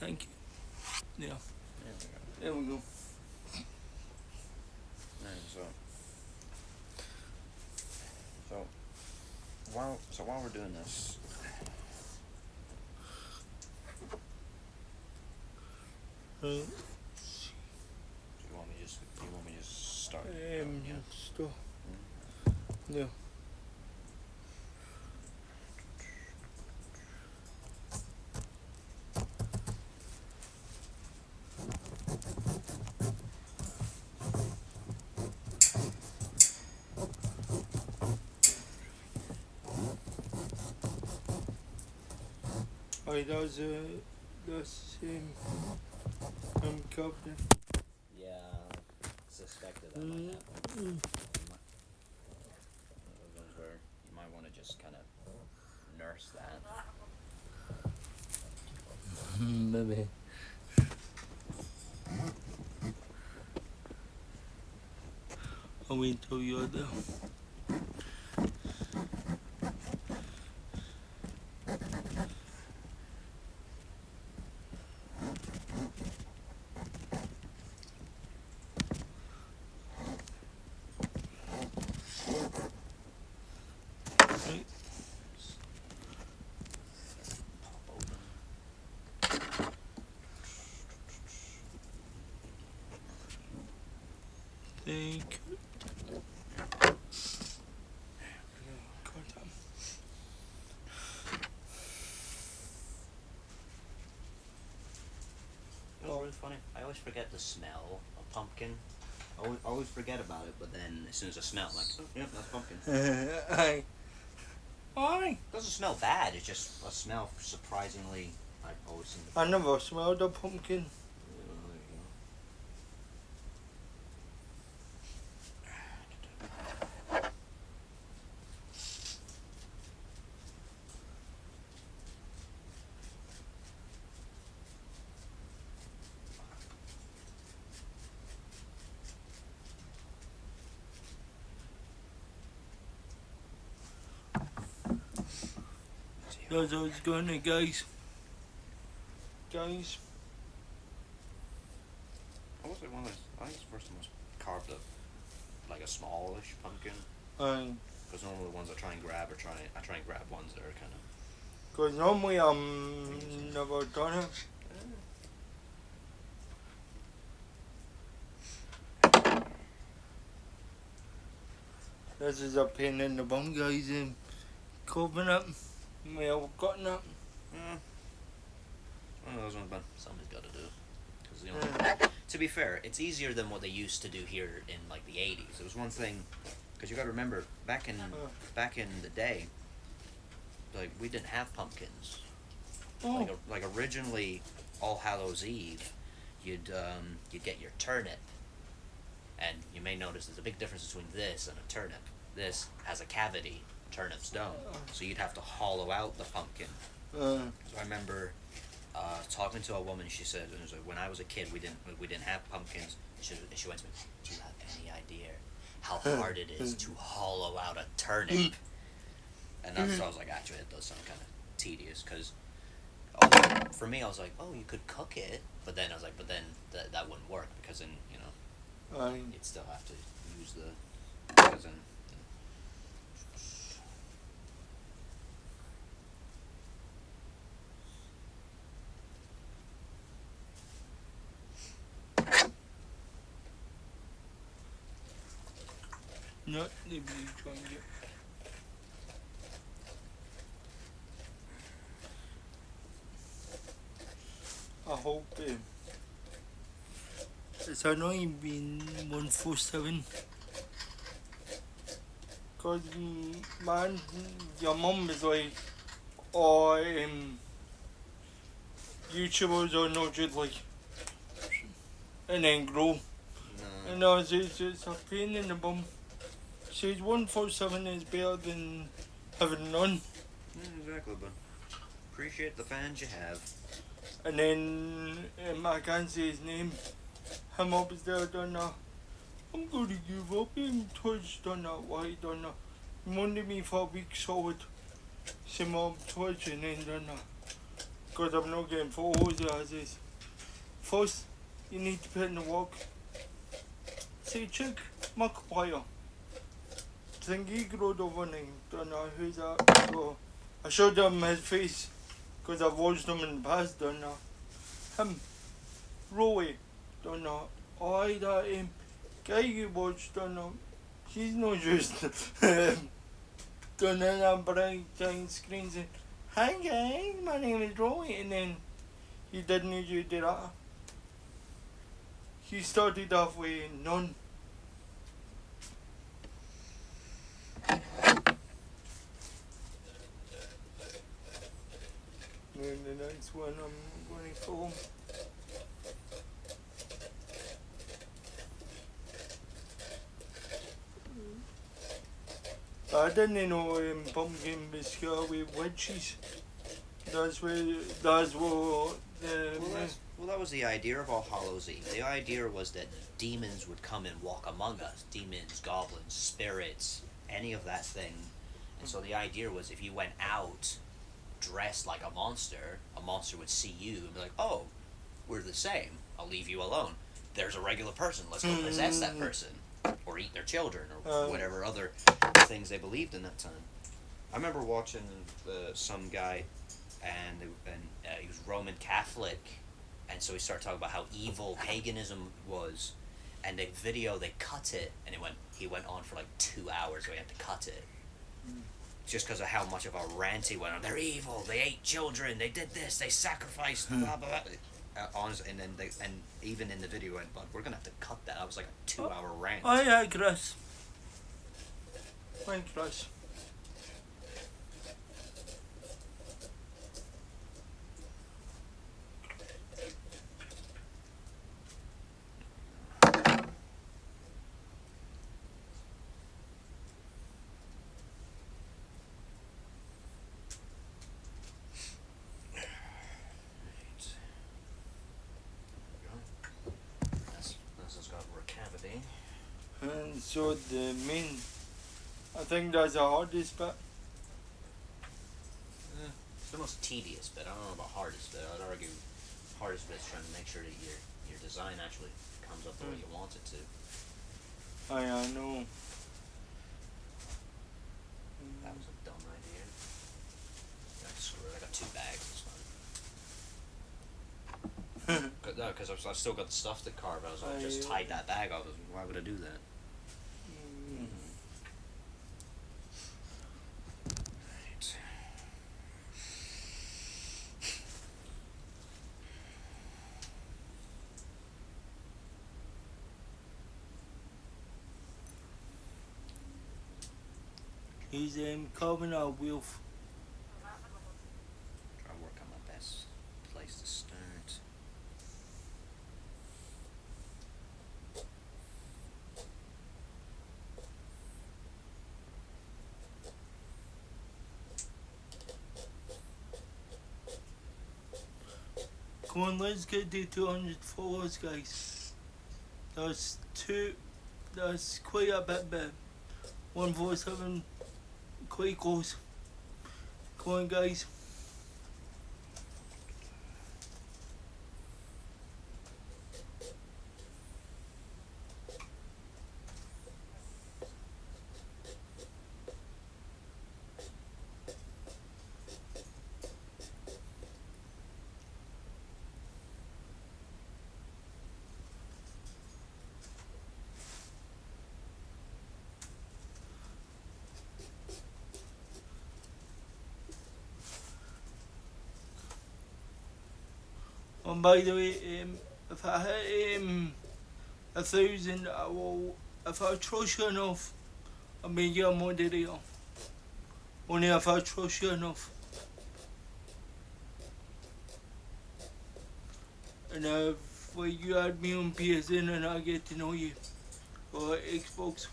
Thank you. Yeah. There we go. There we go. Yeah, so while we're doing this, Uh, do you want me to just start? Yeah. Stuff. Mm. Yeah. Oh, that's Captain. Yeah, suspected that might happen. Mm. Those where you might want to just kind of nurse that. Maybe. I wait till you're there. Right. Pop open. Thank you. It was really funny. I always forget the smell of pumpkin. I always forget about it, but then as soon as I smell it, I'm like, oh, yeah, that's pumpkin. Aye. Aye. It doesn't smell bad, it's just a smell surprisingly, I always seem to... I never smelled a pumpkin. There you go. That's how it's going, guys. Guys. I was like one of those, I think the first time I was carved up like a smallish pumpkin. Aye. Because normally the ones I try and grab I try and grab ones that are kind of... Because normally never done it. This is a pain in the bum, guys. Covering it. Well, cutting it. One of those ones, but somebody's got to do. Because, you know, to be fair, it's easier than what they used to do here in like the 80s. It was one thing, because you got to remember back in the day, like we didn't have pumpkins. Oh. Like originally, All Hallows Eve, you'd get your turnip, and you may notice there's a big difference between this and a turnip. This has a cavity, turnips don't, so you'd have to hollow out the pumpkin. So I remember talking to a woman. She said, it was like, when I was a kid, we didn't have pumpkins. She went to me, do you have any idea how hard it is to hollow out a turnip? And that's so I was like, actually, it does sound kind of tedious, because for me, I was like, oh, you could cook it, but then I was like, but then that wouldn't work, because then, you know, you'd still have to use the, because then, Not the big one yet. I hope it's annoying being 147. Cause man, your mum is like, oh, YouTubers are not just like, and then grow. no. And it's a pain in the bum. Says 147 is better than having none. Exactly, but appreciate the fans you have. And then I can't say his name. Him up there done that. I'm gonna give up. Him Twitch done that. Why done that? He wanted me for a week solid. Sim up Twitch and then done that. because I'm not getting photos as is. First, you need to put in the work. Say, check Markiplier. Think he growed overnight. Don't know who's that. So, I showed him his face because I've watched him in the past. Don't know. Him. Rowie. Don't know. Oh, that guy you watched. Don't know. He's not just. Don't know that bright giant screen saying, "Hi guys, my name is Rowie," and then he didn't usually do that. He started off with none. And the next one I'm going to film. I didn't know pumpkin was scared with witches. That's what the... Well, that was the idea of All Hallows Eve. The idea was that demons would come and walk among us. Demons, goblins, spirits, any of that thing. And so the idea was if you went out dressed like a monster would see you and be like, oh, we're the same. I'll leave you alone. There's a regular person. Let's go possess that person. Or eat their children, or whatever other things they believed in that time. I remember watching some guy, and he was Roman Catholic, and so he started talking about how evil paganism was, and the video, they cut it, and he went on for like 2 hours, so he had to cut it. Just because of how much of a rant he went on. They're evil, they ate children, they did this, they sacrificed, blah, blah, blah. Honestly, and even in the video, went, but we're gonna have to cut that. That was like a 2-hour rant. Oh yeah, Chris. Hi, Chris. And so the main, I think that's the hardest bit. It's the most tedious bit. I don't know about hardest bit. I'd argue hardest bit is trying to make sure that your design actually comes up the way you want it to. I know. That was a dumb idea. Screw it. I got 2 bags. It's fine. No, because I've still got the stuff to carve. I was like, just tied that bag off. Why would I do that? Right. He's carving a wolf. Try to work on my best place to start. Come on, let's get to 200 followers, guys. That's quite a bit, but 147, quite close. Come on, guys. And by the way, if I hit 1,000, I will. If I trust you enough, I'll make you a moderator. Only if I trust you enough. And if you add me on PSN and I get to know you, or Xbox.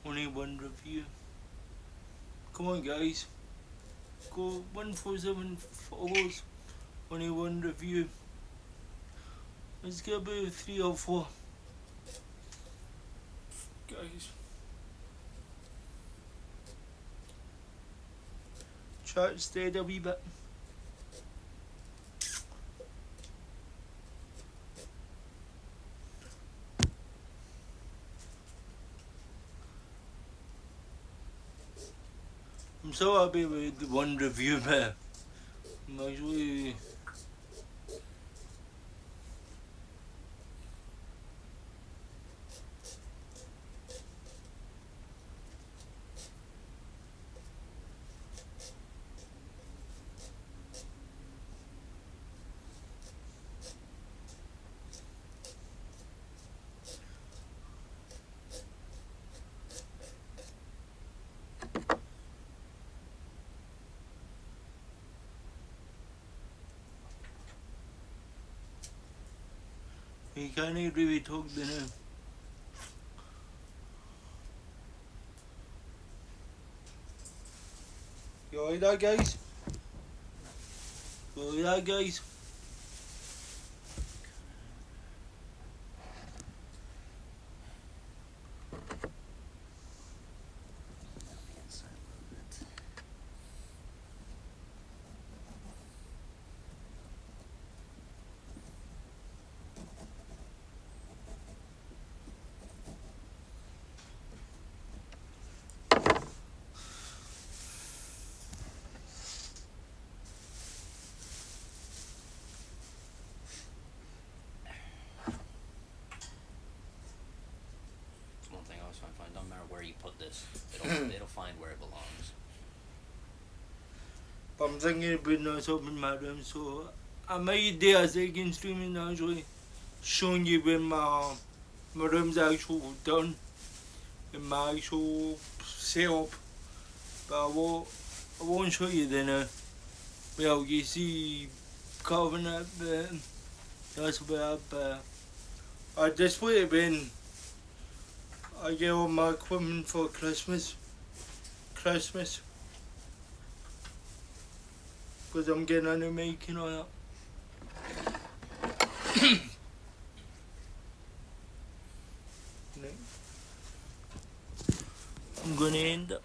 Only one review. Come on, guys. Go 147 followers. Only one review. Let's get about 3 or 4. Guys. Chat stayed a wee bit. I'm so happy with the one review, but I'm actually we can't really talk the now. You alright that, guys? You alright that, guys? One thing I always find, don't matter where you put this, it'll find where it belongs. But I'm thinking of putting this up in my room, so I might do a second streaming actually, showing you when my room's actually done, and my actual setup. But I won't show you then. Well, you see carving it, but that's about it. But I display it when I get all my equipment for Christmas. Because I'm getting into making all that. I'm gonna end up.